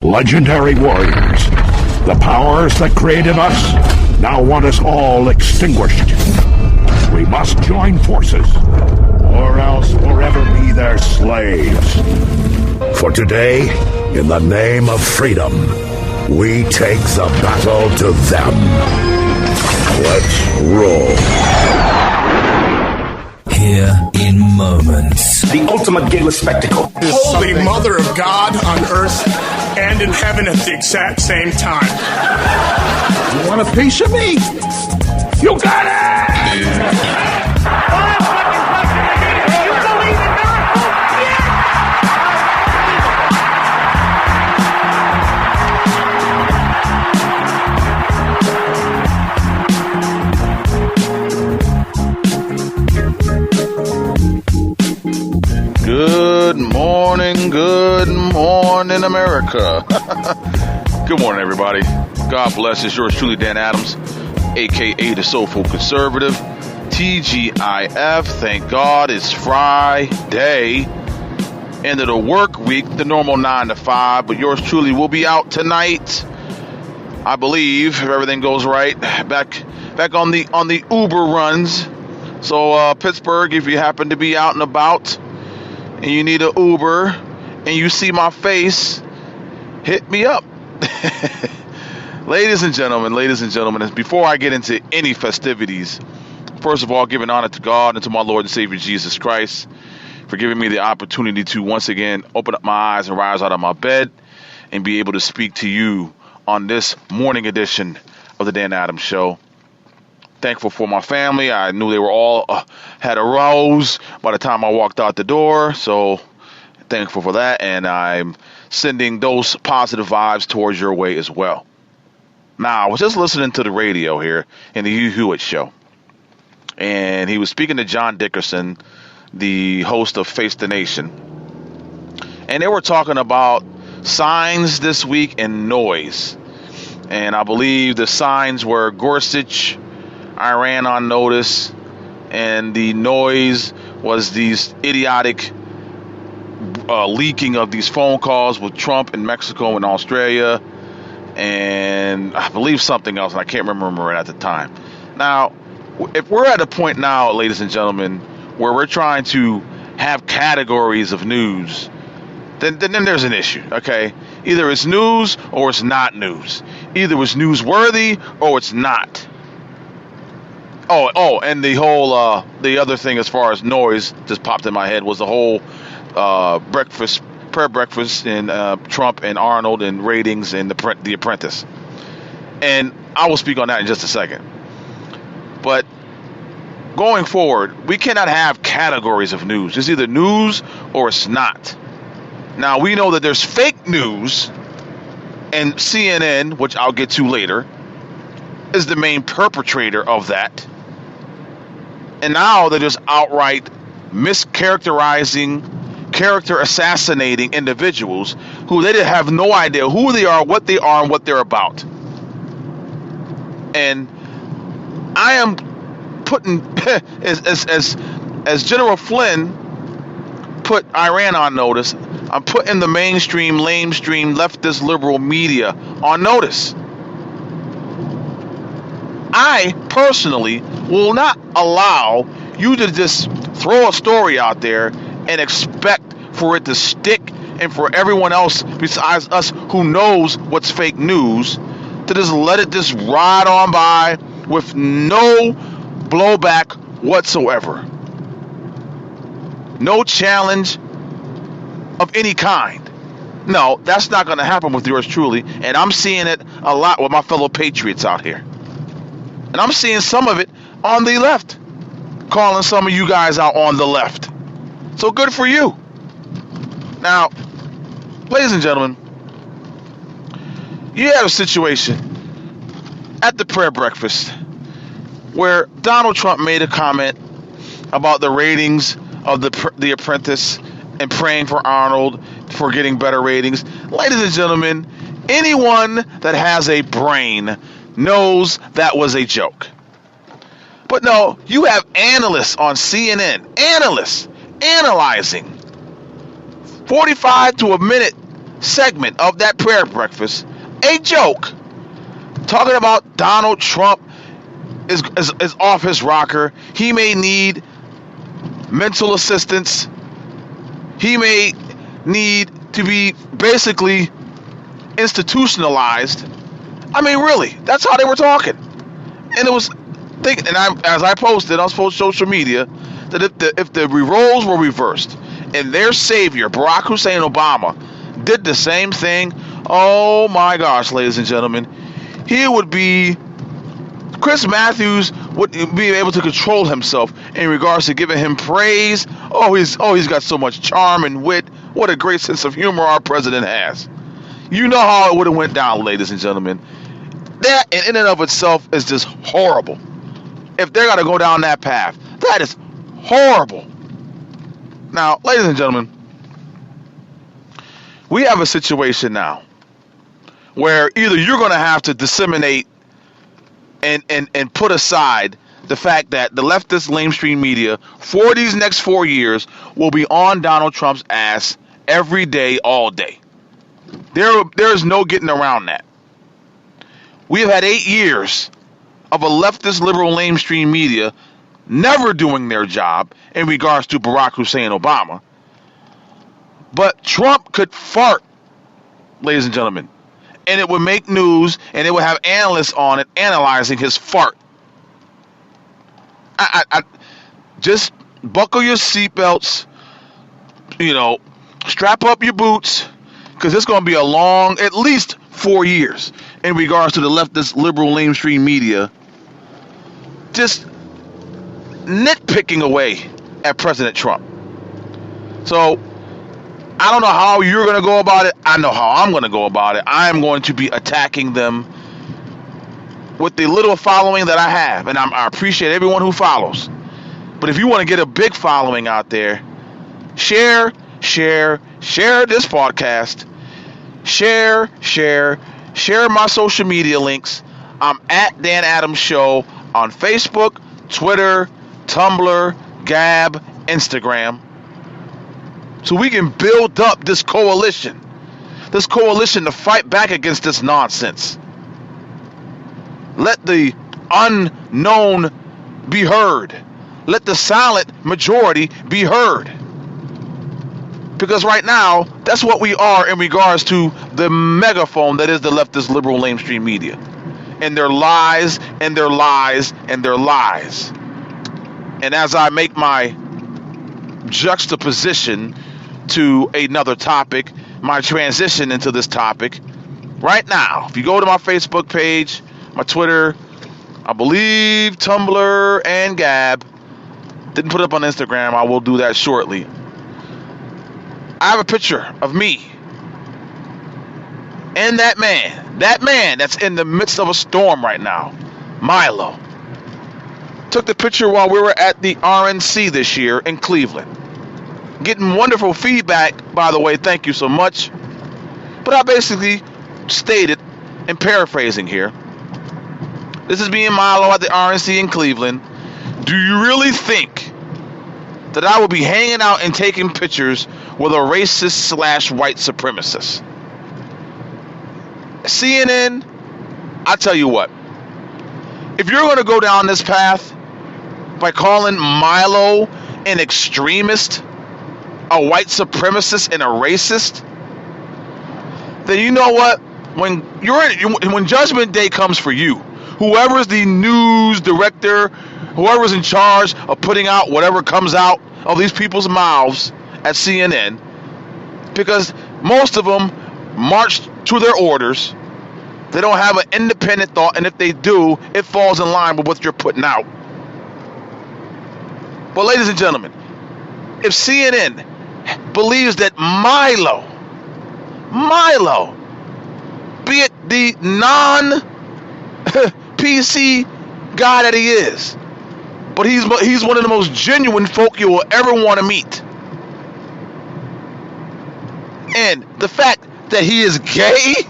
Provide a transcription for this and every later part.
Legendary warriors. The powers that created us now want us all extinguished. We must join forces, or else forever be their slaves. For today, in the name of freedom, we take the battle to them. Let's roll. Here in moments. The ultimate gayless spectacle. Holy Mother of God on earth and in heaven at the exact same time. You want a piece of me? You got it! Good morning, America. Good morning, everybody. God bless. It's yours truly, Dan Adams, a.k.a. the soulful-conservative, TGIF. Thank God it's Friday, end of the work week, the normal 9 to 5, but yours truly will be out tonight, I believe, if everything goes right, back on the Uber runs. So Pittsburgh, if you happen to be out and about and you need an Uber and you see my face, hit me up. Ladies and gentlemen, before I get into any festivities, first of all, giving honor to God and to my Lord and Savior Jesus Christ for giving me the opportunity to once again open up my eyes and rise out of my bed and be able to speak to you on this morning edition of the Dan Adams Show. Thankful for my family. I knew they were all had arose by the time I walked out the door, so thankful for that, and I'm sending those positive vibes towards your way as well. Now, I was just listening to the radio here in the Hugh Hewitt Show, and he was speaking to John Dickerson, the host of Face the Nation, and they were talking about signs this week and noise, and I believe the signs were Gorsuch, Iran on notice, and the noise was these idiotic leaking of these phone calls with Trump in Mexico and Australia, and I believe something else, and I can't remember it at the time. Now, if we're at a point now, ladies and gentlemen, where we're trying to have categories of news, then there's an issue, okay? Either it's news or it's not news. Either it's newsworthy or it's not. Oh, and the whole, the other thing as far as noise just popped in my head was the whole prayer breakfast in Trump and Arnold and ratings and the Apprentice. And I will speak on that in just a second. But going forward, we cannot have categories of news. It's either news or it's not. Now, we know that there's fake news, and CNN, which I'll get to later, is the main perpetrator of that. And now they're just outright mischaracterizing, character assassinating individuals who they have no idea who they are, and what they're about. And I am putting, as General Flynn put Iran on notice, I'm putting the mainstream, lamestream, leftist, liberal media on notice. I personally will not allow you to just throw a story out there and expect for it to stick, and for everyone else besides us who knows what's fake news to just let it just ride on by with no blowback whatsoever. No challenge of any kind. No, that's not going to happen with yours truly, and I'm seeing it a lot with my fellow patriots out here. And I'm seeing some of it on the left, calling some of you guys out on the left. So good for you. Now, ladies and gentlemen, you had a situation at the prayer breakfast where Donald Trump made a comment about the ratings of the Apprentice and praying for Arnold for getting better ratings. Ladies and gentlemen, anyone that has a brain knows that was a joke. But no, you have analysts on CNN, analyzing 45 to a minute segment of that prayer breakfast a joke talking about Donald Trump is off his rocker. He may need mental assistance. He may need to be basically institutionalized. I mean, really, that's how they were talking. And it was thinking, and as I posted on social media, that if the roles were reversed and their savior, Barack Hussein Obama, did the same thing, oh my gosh, ladies and gentlemen, Chris Matthews would be able to control himself in regards to giving him praise. He's got so much charm and wit. What a great sense of humor our president has. You know how it would have went down, ladies and gentlemen. That in and of itself is just horrible. If they're going to go down that path, that is horrible. Now, ladies and gentlemen, we have a situation now where either you're going to have to disseminate and put aside the fact that the leftist lamestream media for these next 4 years will be on Donald Trump's ass every day, all day. There is no getting around that. We have had 8 years of a leftist liberal lamestream media never doing their job in regards to Barack Hussein Obama. But Trump could fart, ladies and gentlemen, and it would make news, and it would have analysts on it analyzing his fart. I just buckle your seatbelts, strap up your boots, because it's going to be a long, at least 4 years in regards to the leftist liberal lamestream media just nitpicking away at President Trump. So I don't know how you're going to go about it. I know how I'm going to go about it. I am going to be attacking them with the little following that I have. And I appreciate everyone who follows. But if you want to get a big following out there, share this podcast. Share my social media links. I'm at Dan Adams Show on Facebook, Twitter, Tumblr, Gab, Instagram. So we can build up this coalition to fight back against this nonsense. Let the unknown be heard. Let the silent majority be heard. Because right now, that's what we are in regards to the megaphone that is the leftist liberal lamestream media. And their lies, and their lies, and their lies. And as I make my juxtaposition to another topic, my transition into this topic, right now, if you go to my Facebook page, my Twitter, I believe Tumblr and Gab, didn't put it up on Instagram, I will do that shortly. I have a picture of me and that man that's in the midst of a storm right now, Milo. Took the picture while we were at the RNC this year in Cleveland. Getting wonderful feedback, by the way, thank you so much. But I basically stated, and paraphrasing here, this is me and Milo at the RNC in Cleveland. Do you really think that I will be hanging out and taking pictures with a racist / white supremacist? CNN, I tell you what, if you're going to go down this path by calling Milo an extremist, a white supremacist, and a racist, then you know what? When Judgment Day comes for you, whoever's the news director, whoever's in charge of putting out whatever comes out of these people's mouths at CNN, because most of them march to their orders. They don't have an independent thought, and if they do, it falls in line with what you're putting out. But ladies and gentlemen, if CNN believes that Milo, be it the non-PC guy that he is, but he's one of the most genuine folk you will ever want to meet. And the fact that he is gay,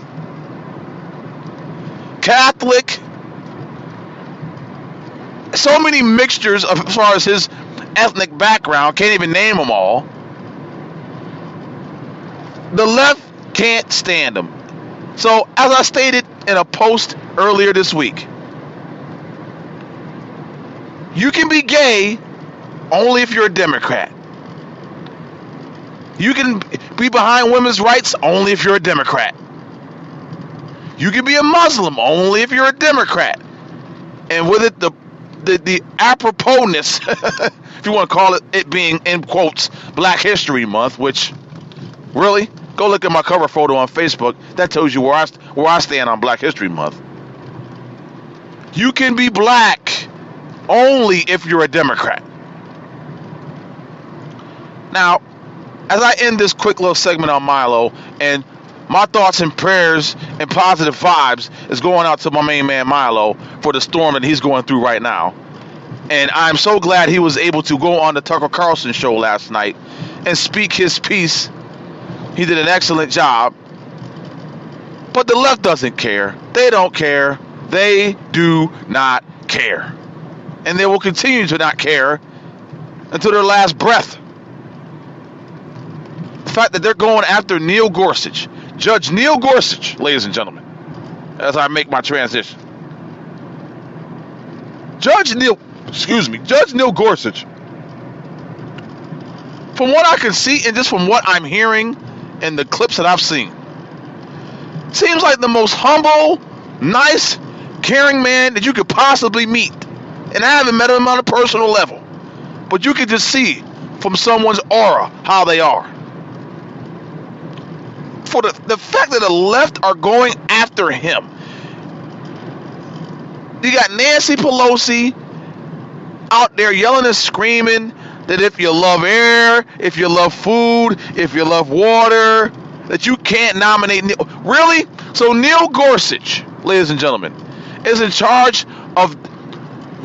Catholic, so many mixtures of, as far as his ethnic background, can't even name them all. The left Can't stand them. So, as I stated in a post earlier this week, you can be gay only if you're a Democrat. You can be behind women's rights only if you're a Democrat. You can be a Muslim only if you're a Democrat. And with it, the aproposness, if you want to call it being, in quotes, Black History Month, which, really, go look at my cover photo on Facebook. That tells you where I stand on Black History Month. You can be black only if you're a Democrat. Now, as I end this quick little segment on Milo, and my thoughts and prayers and positive vibes is going out to my main man Milo for the storm that he's going through right now. And I'm so glad he was able to go on the Tucker Carlson show last night and speak his piece. He did an excellent job. But the left doesn't care. They don't care. They do not care. And they will continue to not care until their last breath. The fact that they're going after Neil Gorsuch, Judge Neil Gorsuch, ladies and gentlemen, as I make my transition. Judge Neil Gorsuch, from what I can see and just from what I'm hearing and the clips that I've seen, seems like the most humble, nice, caring man that you could possibly meet. And I haven't met him on a personal level, but you can just see from someone's aura how they are. For the fact that the left are going after him. You got Nancy Pelosi out there yelling and screaming that if you love air, if you love food, if you love water, that you can't nominate Neil. Really? So Neil Gorsuch, ladies and gentlemen, is in charge of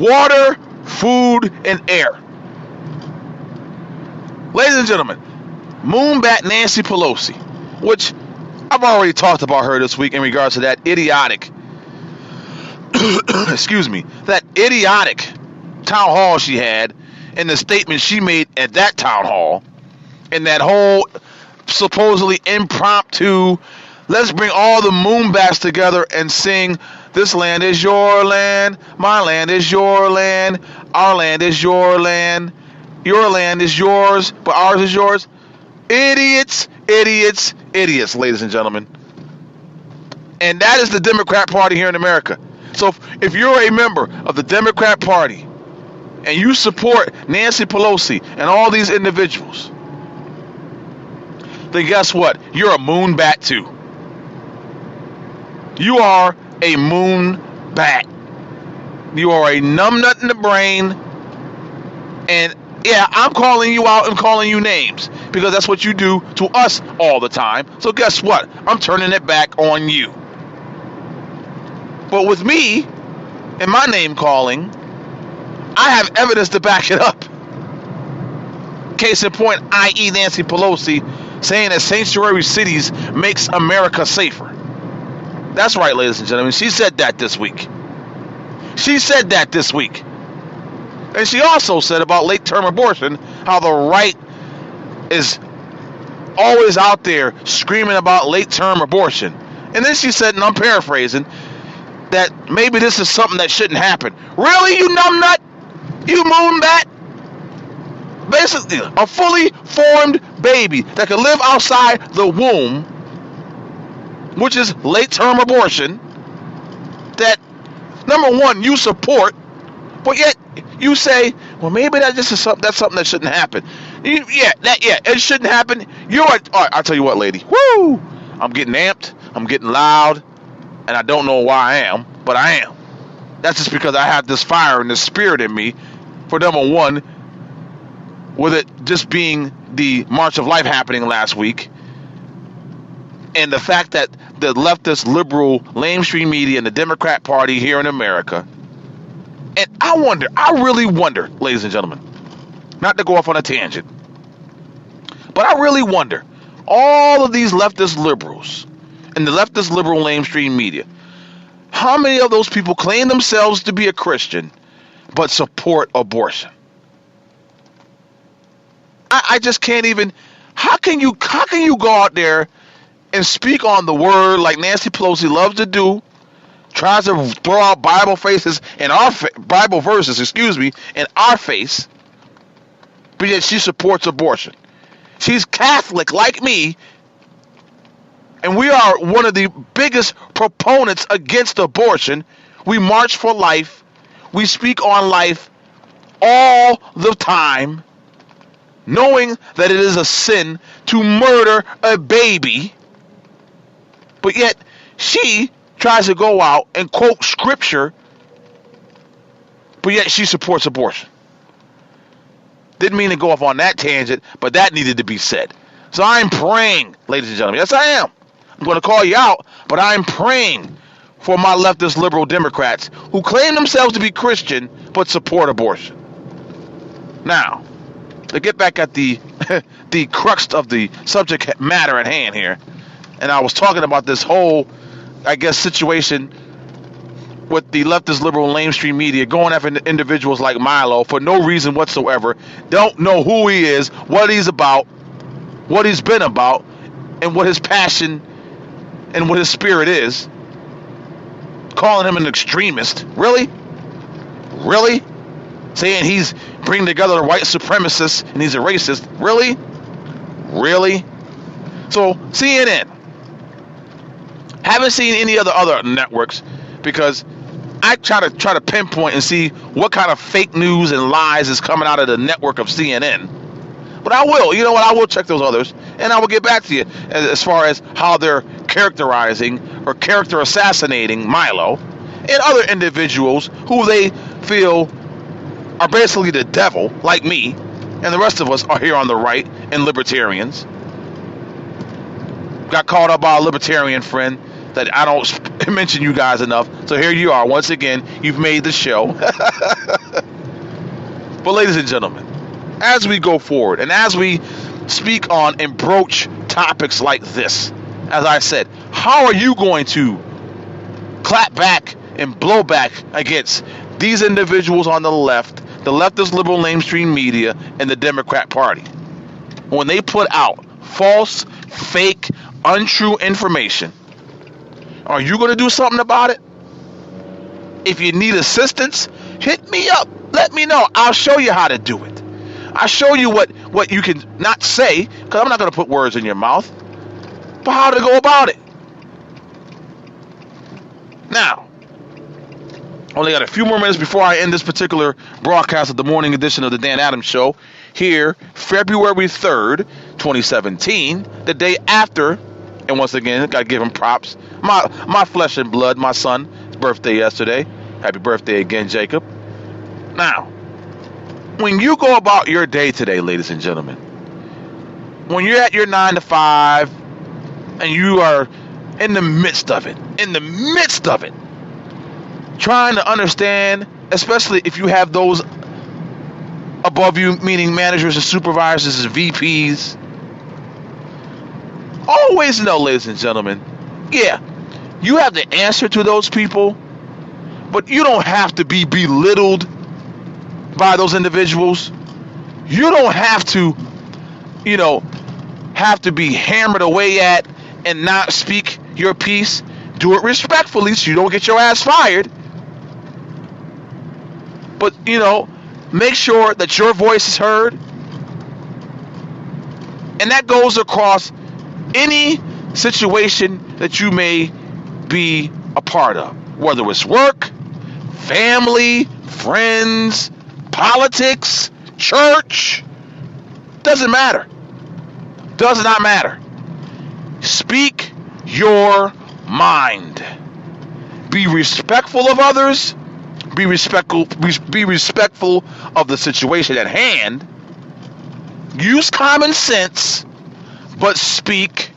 water, food, and air. Ladies and gentlemen, Moonbat Nancy Pelosi, which I've already talked about her this week in regards to that idiotic, that idiotic town hall she had and the statement she made at that town hall and that whole supposedly impromptu, let's bring all the Moonbats together and sing, this land is your land, my land is your land, our land is your land is yours, but ours is yours. Idiots, idiots, idiots, ladies and gentlemen. And that is the Democrat Party here in America. So if you're a member of the Democrat Party and you support Nancy Pelosi and all these individuals, then guess what? You're a moonbat too. You are a moonbat. You are a numbnut in the brain. And yeah, I'm calling you out and calling you names because that's what you do to us all the time. So guess what? I'm turning it back on you. But with me and my name calling, I have evidence to back it up. Case in point, i.e. Nancy Pelosi saying that sanctuary cities makes America safer. That's right, ladies and gentlemen. She said that this week. And she also said about late-term abortion, how the right is always out there screaming about late-term abortion. And then she said, and I'm paraphrasing, that maybe this is something that shouldn't happen. Really, you numbnut? You moonbat? Basically, a fully formed baby that can live outside the womb, which is late-term abortion, that, number one, you support, but yet you say, well, maybe that just is something that shouldn't happen. It shouldn't happen. All right, I'll tell you what, lady. Woo! I'm getting amped. I'm getting loud. And I don't know why I am, but I am. That's just because I have this fire and this spirit in me. For number one, with it just being the March of Life happening last week, and the fact that the leftist, liberal, lamestream media and the Democrat Party here in America. And I really wonder, ladies and gentlemen, not to go off on a tangent, but I really wonder, all of these leftist liberals and the leftist liberal lamestream media, how many of those people claim themselves to be a Christian but support abortion? I just can't even. How can you go out there and speak on the word like Nancy Pelosi loves to do, tries to throw out Bible verses in our face, but yet she supports abortion. She's Catholic like me, and we are one of the biggest proponents against abortion. We march for life. We speak on life all the time, knowing that it is a sin to murder a baby. But yet, she tries to go out and quote scripture, but yet she supports abortion. Didn't mean to go off on that tangent, but that needed to be said. So I'm praying, ladies and gentlemen. Yes, I am. I'm going to call you out, but I'm praying for my leftist liberal Democrats who claim themselves to be Christian but support abortion. Now, to get back at the the crux of the subject matter at hand here, and I was talking about this whole, I guess, situation with the leftist liberal mainstream media going after individuals like Milo for no reason whatsoever, don't know who he is, what he's about, what he's been about, and what his passion and what his spirit is, calling him an extremist. Really? Really? Saying he's bringing together the white supremacists and he's a racist. Really? Really? So, CNN. Haven't seen any other networks because I try to pinpoint and see what kind of fake news and lies is coming out of the network of CNN. But I will. You know what? I will check those others, and I will get back to you as far as how they're characterizing or character assassinating Milo and other individuals who they feel are basically the devil, like me, and the rest of us are here on the right and libertarians. Got caught up by a libertarian friend that I don't mention you guys enough. So here you are. Once again, you've made the show. But ladies and gentlemen, as we go forward and as we speak on and broach topics like this, as I said, how are you going to clap back and blow back against these individuals on the left, the leftist liberal mainstream media, and the Democrat Party, when they put out false, fake, untrue information? Are you going to do something about it? If you need assistance, hit me up. Let me know. I'll show you how to do it. I'll show you what you can not say, because I'm not going to put words in your mouth, but how to go about it. Now, only got a few more minutes before I end this particular broadcast of the morning edition of the Dan Adams Show. Here, February 3rd, 2017, the day after, and once again, got to give him props. My flesh and blood, my son's birthday yesterday. Happy birthday again, Jacob. Now, when you go about your day today, ladies and gentlemen, when you're at your 9 to 5 and you are in the midst of it, trying to understand, especially if you have those above you, meaning managers and supervisors and VPs, always know, ladies and gentlemen, yeah, you have the answer to those people, but you don't have to be belittled by those individuals. You don't have to, be hammered away at and not speak your piece. Do it respectfully so you don't get your ass fired. But, make sure that your voice is heard. And that goes across any situation that you may be a part of, whether it's work, family, friends, politics, church. Doesn't matter. Does not matter. Speak your mind. Be respectful of others. Be respectful of the situation at hand. Use common sense, but speak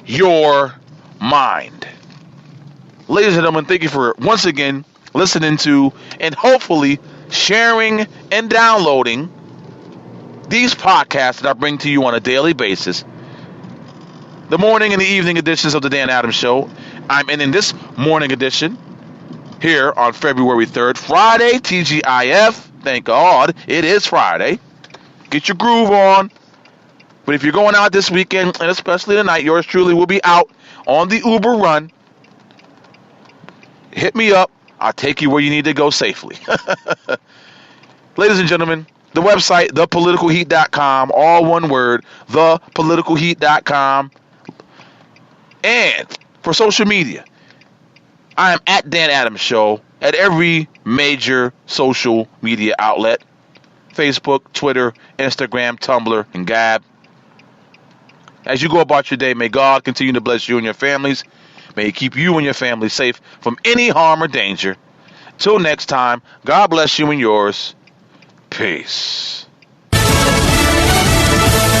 your mind. Ladies and gentlemen, thank you for once again listening to and hopefully sharing and downloading these podcasts that I bring to you on a daily basis. The morning and the evening editions of the Dan Adams Show. I'm in this morning edition here on February 3rd, Friday, TGIF. Thank God it is Friday. Get your groove on. But if you're going out this weekend, and especially tonight, yours truly will be out on the Uber run, hit me up. I'll take you where you need to go safely. Ladies and gentlemen, the website, thepoliticalheat.com, all one word, thepoliticalheat.com. And for social media, I am at Dan Adams Show at every major social media outlet: Facebook, Twitter, Instagram, Tumblr, and Gab. As you go about your day, may God continue to bless you and your families. May He keep you and your family safe from any harm or danger. Till next time, God bless you and yours. Peace.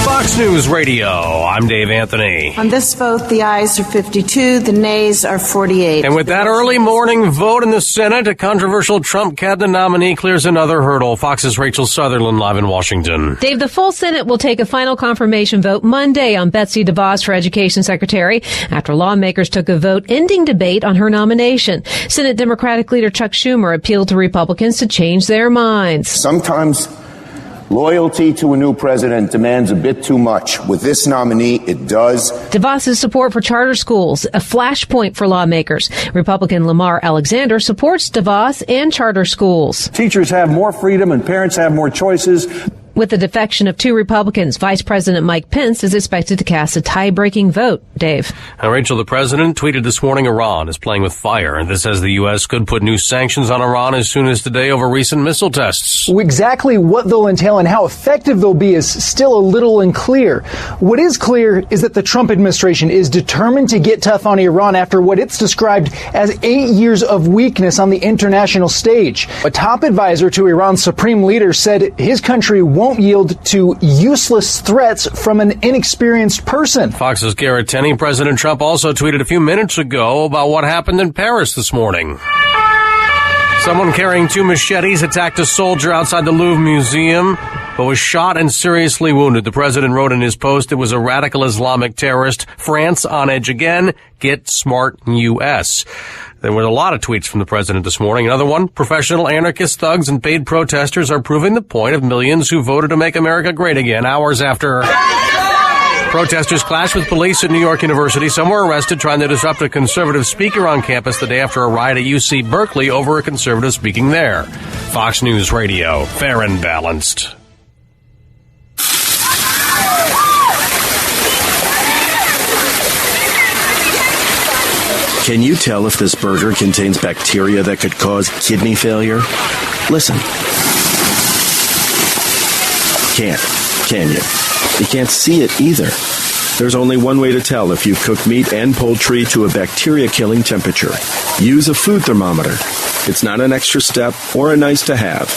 Fox News Radio, I'm Dave Anthony. On this vote, the ayes are 52, the nays are 48. And with that early morning vote in the Senate, a controversial Trump cabinet nominee clears another hurdle. Fox's Rachel Sutherland live in Washington. Dave, the full Senate will take a final confirmation vote Monday on Betsy DeVos for Education Secretary after lawmakers took a vote ending debate on her nomination. Senate Democratic leader Chuck Schumer appealed to Republicans to change their minds. Sometimes loyalty to a new president demands a bit too much. With this nominee, it does. DeVos's support for charter schools, a flashpoint for lawmakers. Republican Lamar Alexander supports DeVos and charter schools. Teachers have more freedom and parents have more choices. With the defection of two Republicans, Vice President Mike Pence is expected to cast a tie-breaking vote. Dave. Now, Rachel, the president tweeted this morning Iran is playing with fire, and this says the U.S. could put new sanctions on Iran as soon as today over recent missile tests. Exactly what they'll entail and how effective they'll be is still a little unclear. What is clear is that the Trump administration is determined to get tough on Iran after what it's described as 8 years of weakness on the international stage. A top advisor to Iran's supreme leader said his country won't yield to useless threats from an inexperienced person. Fox's Garrett Tenney. President Trump also tweeted a few minutes ago about what happened in Paris this morning. Someone carrying two machetes attacked a soldier outside the Louvre Museum, but was shot and seriously wounded. The president wrote in his post it was a radical Islamic terrorist. France on edge again. Get smart, U.S. There were a lot of tweets from the president this morning. Another one, professional anarchist thugs and paid protesters are proving the point of millions who voted to make America great again hours after protesters clashed with police at New York University. Some were arrested trying to disrupt a conservative speaker on campus the day after a riot at UC Berkeley over a conservative speaking there. Fox News Radio, fair and balanced. Can you tell if this burger contains bacteria that could cause kidney failure? Listen. Can't, can you? You can't see it either. There's only one way to tell if you've cooked meat and poultry to a bacteria-killing temperature. Use a food thermometer. It's not an extra step or a nice to have.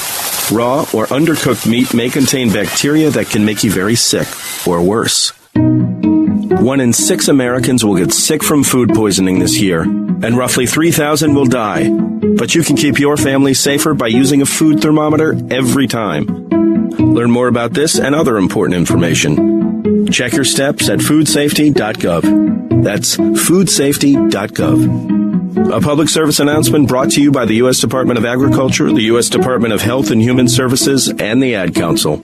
Raw or undercooked meat may contain bacteria that can make you very sick or worse. 1 in 6 Americans will get sick from food poisoning this year, and roughly 3,000 will die. But you can keep your family safer by using a food thermometer every time. Learn more about this and other important information. Check your steps at foodsafety.gov. That's foodsafety.gov. A public service announcement brought to you by the U.S. Department of Agriculture, the U.S. Department of Health and Human Services, and the Ad Council.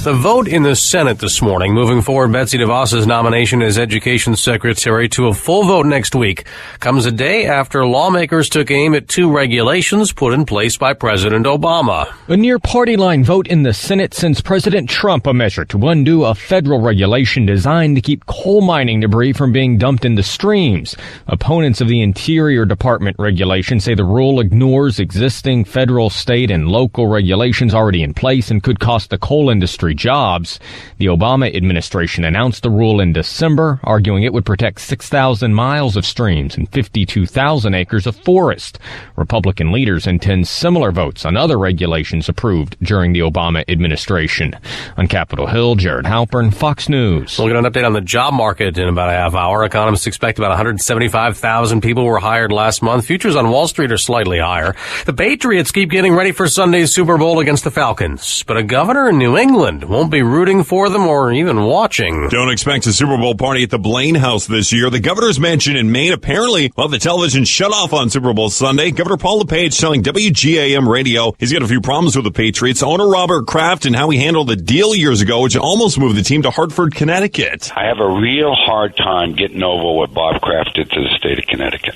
The vote in the Senate this morning, moving forward Betsy DeVos's nomination as Education Secretary to a full vote next week, comes a day after lawmakers took aim at 2 regulations put in place by President Obama. A near party line vote in the Senate sends President Trump a measure to undo a federal regulation designed to keep coal mining debris from being dumped into streams. Opponents of the Interior Department regulation say the rule ignores existing federal, state, and local regulations already in place and could cost the coal industry jobs. The Obama administration announced the rule in December, arguing it would protect 6,000 miles of streams and 52,000 acres of forest. Republican leaders intend similar votes on other regulations approved during the Obama administration. On Capitol Hill, Jared Halpern, Fox News. We'll get an update on the job market in about a half hour. Economists expect about 175,000 people were hired last month. Futures on Wall Street are slightly higher. The Patriots keep getting ready for Sunday's Super Bowl against the Falcons, but a governor in New England sad. Won't be rooting for them or even watching. Don't expect a Super Bowl party at the Blaine House this year. The governor's mansion in Maine apparently will have the television shut off on Super Bowl Sunday. Governor Paul LePage telling WGAM Radio he's got a few problems with the Patriots. Owner Robert Kraft and how he handled the deal years ago, which almost moved the team to Hartford, Connecticut. I have a real hard time getting over what Bob Kraft did to the state of Connecticut.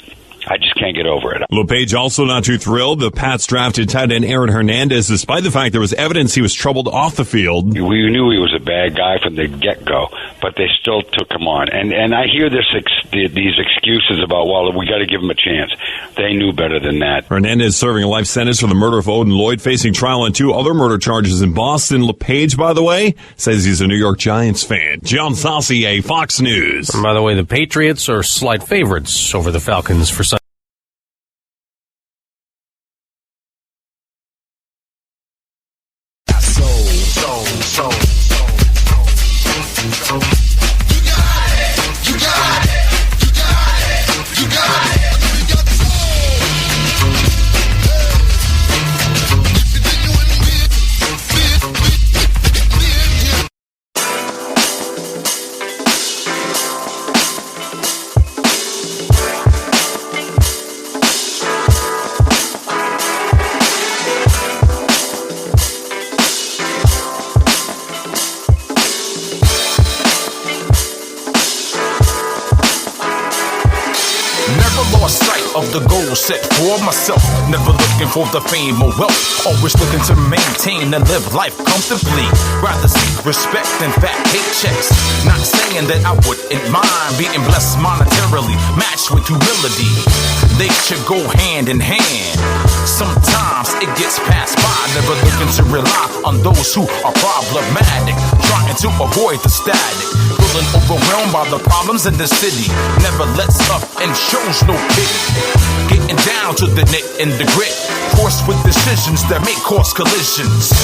I just can't get over it. LePage also not too thrilled. The Pats drafted tight end Aaron Hernandez, despite the fact there was evidence he was troubled off the field. We knew he was a bad guy from the get-go, but they still took him on. And I hear these excuses about, well, we got to give him a chance. They knew better than that. Hernandez serving a life sentence for the murder of Odin Lloyd, facing trial on 2 other murder charges in Boston. LePage, by the way, says he's a New York Giants fan. John Saucier, Fox News. And by the way, the Patriots are slight favorites over the Falcons for Sunday. Set for myself, never looking for the fame or wealth, always looking to maintain and live life comfortably, rather seek respect than fat paychecks. Not saying that I wouldn't mind being blessed monetarily, matched with humility. They should go hand in hand. Sometimes it gets passed by, never looking to rely on those who are problematic, trying to avoid the static, feeling overwhelmed by the problems in the city, never lets up and shows no pity. Getting down to the nit and the grit, forced with decisions that may cause collisions,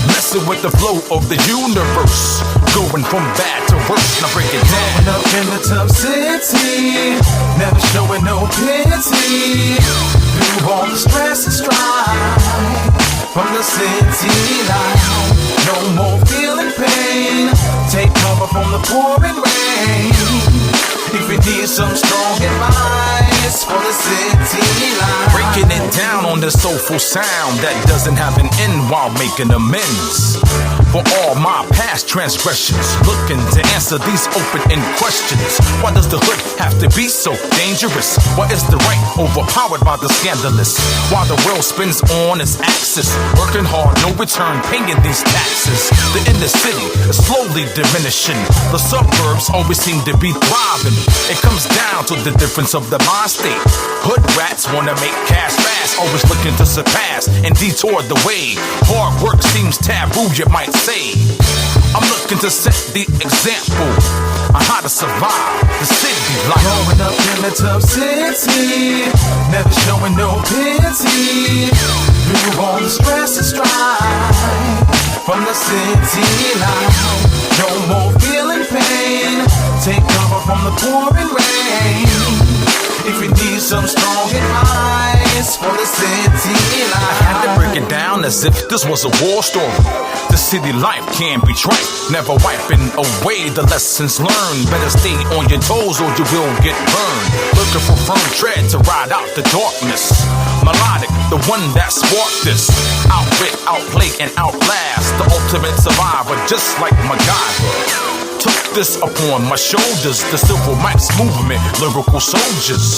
messing with the flow of the universe, going from bad to worse. Now break it down. Growing up in the tough city, never showing no pity, through all the stress and strife, from the city life, no more feeling pain, take cover from the pouring rain. If you need some strong advice for the city life, breaking it down on the soulful sound that doesn't have an end while making amends for all my past transgressions, looking to answer these open-end questions. Why does the hood have to be so dangerous? Why is the right overpowered by the scandalous? Why the world spins on its axis, working hard, no return, paying these taxes. The inner city is slowly diminishing, the suburbs always seem to be thriving. It comes down to the difference of the mind state. Hood rats wanna make cash fast, always looking to surpass and detour the way. Hard work seems taboo, you might say. I'm looking to set the example on how to survive the city life. Growing up in the tough city, never showing no pity, through all the stress and strife, from the city life, no more feeling pain, take cover from the pouring rain. If you need some strong advice for the city life, I had to break it down as if this was a war story. The city life can be trite, never wiping away the lessons learned. Better stay on your toes or you will get burned. Looking for firm tread to ride out the darkness. Melodic, the one that sparked this. Outwit, outplay, and outlast the ultimate survivor, just like MacGyver. Took this upon my shoulders, the civil rights movement, lyrical soldiers,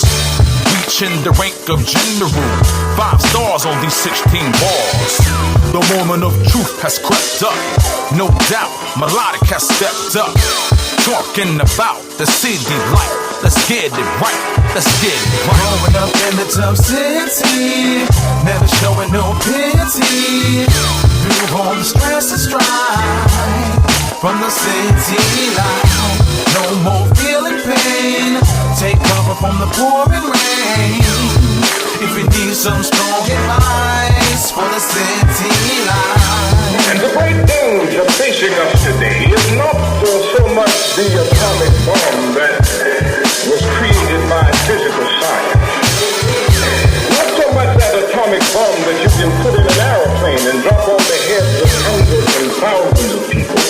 reaching the rank of general, 5 stars on these 16 bars. The moment of truth has crept up, no doubt, melodic has stepped up, talking about the city life. Let's get it right, let's get it right. Growing up in the tough city, never showing no pity, through all the stress and strife, from the city life, no more feeling pain, take cover from the pouring rain. If you need some strong advice for the city life. And the great danger facing us today is not so much the atomic bomb that was created by physical science. Not so much that atomic bomb that you can put in an aeroplane and drop on the heads of hundreds and thousands of people.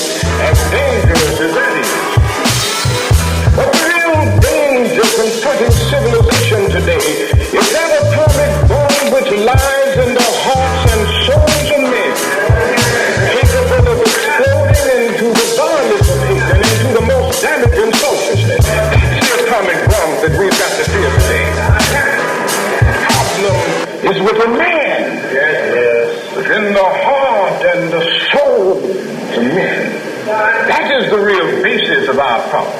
is within man. Yes. Within the heart and the soul of men. That is the real basis of our problem.